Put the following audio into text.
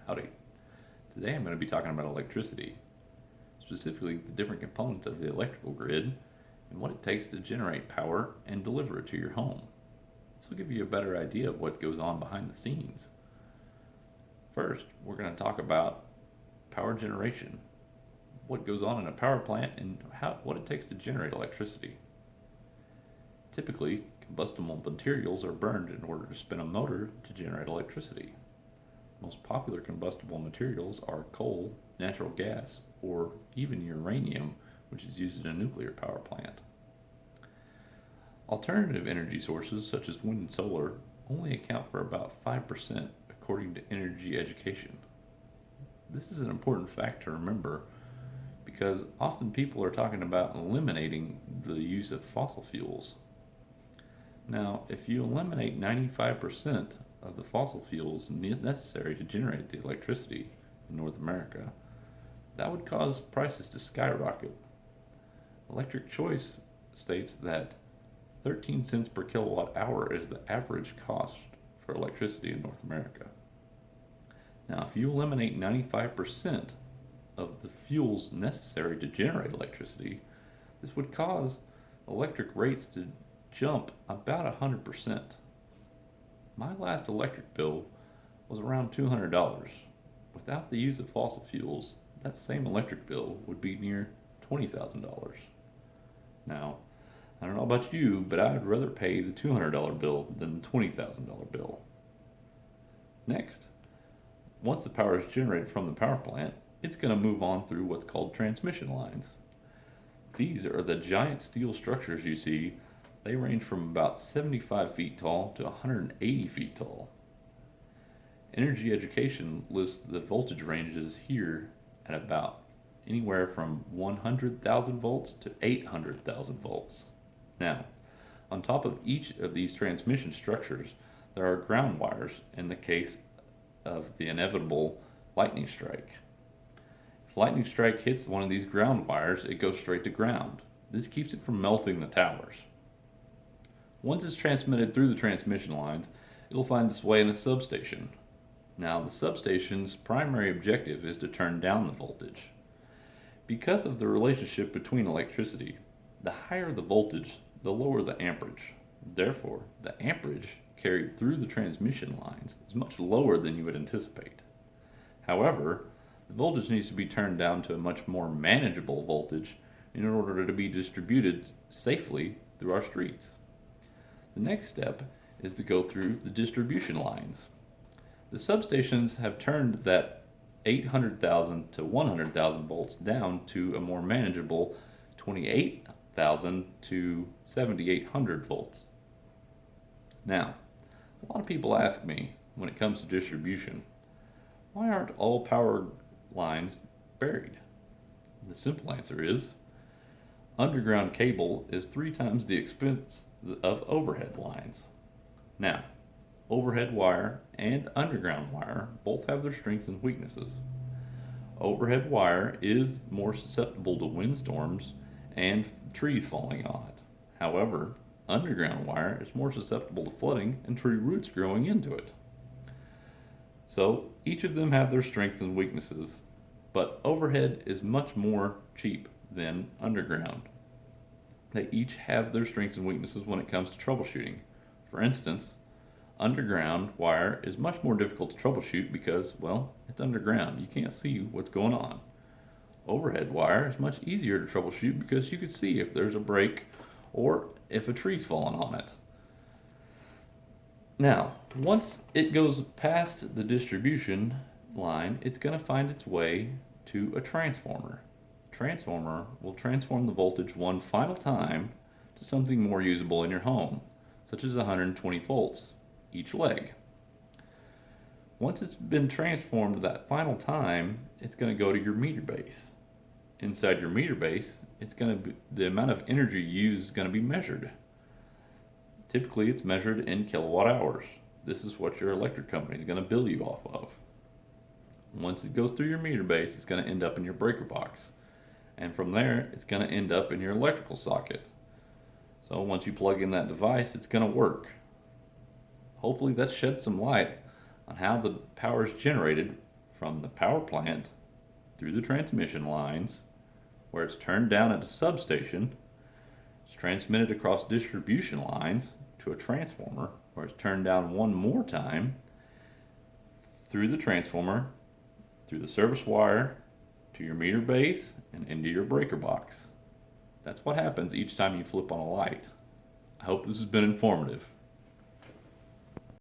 Howdy. Today I'm going to be talking about electricity, specifically the different components of the electrical grid and what it takes to generate power and deliver it to your home. This will give you a better idea of what goes on behind the scenes. First, we're going to talk about power generation, what goes on in a power plant, and what it takes to generate electricity. Typically, combustible materials are burned in order to spin a motor to generate electricity. Most popular combustible materials are coal, natural gas, or even uranium, which is used in a nuclear power plant. Alternative energy sources such as wind and solar only account for about 5% according to Energy Education. This is an important fact to remember because often people are talking about eliminating the use of fossil fuels. Now, if you eliminate 95% of the fossil fuels necessary to generate the electricity in North America, that would cause prices to skyrocket. Electric Choice states that 13 cents per kilowatt hour is the average cost for electricity in North America. Now, if you eliminate 95% of the fuels necessary to generate electricity, this would cause electric rates to jump about 100%. My last electric bill was around $200. Without the use of fossil fuels, that same electric bill would be near $20,000. Now, I don't know about you, but I'd rather pay the $200 bill than the $20,000 bill. Next, once the power is generated from the power plant, it's going to move on through what's called transmission lines. These are the giant steel structures you see. They range from about 75 feet tall to 180 feet tall. Energy Education lists the voltage ranges here at about anywhere from 100,000 volts to 800,000 volts. Now, on top of each of these transmission structures, there are ground wires in the case of the inevitable lightning strike. If lightning strike hits one of these ground wires, it goes straight to ground. This keeps it from melting the towers. Once it's transmitted through the transmission lines, it'll find its way in a substation. Now, the substation's primary objective is to turn down the voltage. Because of the relationship between electricity, the higher the voltage, the lower the amperage. Therefore, the amperage carried through the transmission lines is much lower than you would anticipate. However, the voltage needs to be turned down to a much more manageable voltage in order to be distributed safely through our streets. The next step is to go through the distribution lines. The substations have turned that 800,000 to 100,000 volts down to a more manageable 28,000 to 7,800 volts. Now, a lot of people ask me when it comes to distribution, why aren't all power lines buried? The simple answer is underground cable is 3 times the expense of overhead lines. Now, overhead wire and underground wire both have their strengths and weaknesses. Overhead wire is more susceptible to windstorms and trees falling on it. However, underground wire is more susceptible to flooding and tree roots growing into it. So, each of them have their strengths and weaknesses, but overhead is much more cheap than underground. They each have their strengths and weaknesses when it comes to troubleshooting. For instance, underground wire is much more difficult to troubleshoot because, well, it's underground. You can't see what's going on. Overhead wire is much easier to troubleshoot because you can see if there's a break or if a tree's fallen on it. Now, once it goes past the distribution line, it's going to find its way to a transformer. A transformer will transform the voltage one final time to something more usable in your home, such as 120 volts each leg. Once it's been transformed that final time, it's going to go to your meter base. Inside your meter base, the amount of energy used is going to be measured. Typically, it's measured in kilowatt hours. This is what your electric company is going to bill you off of. Once it goes through your meter base, it's going to end up in your breaker box. And from there, it's going to end up in your electrical socket. So once you plug in that device, it's going to work. Hopefully that sheds some light on how the power is generated from the power plant through the transmission lines, where it's turned down at a substation. It's transmitted across distribution lines to a transformer, where it's turned down one more time through the transformer, through the service wire, to your meter base, and into your breaker box. That's what happens each time you flip on a light. I hope this has been informative.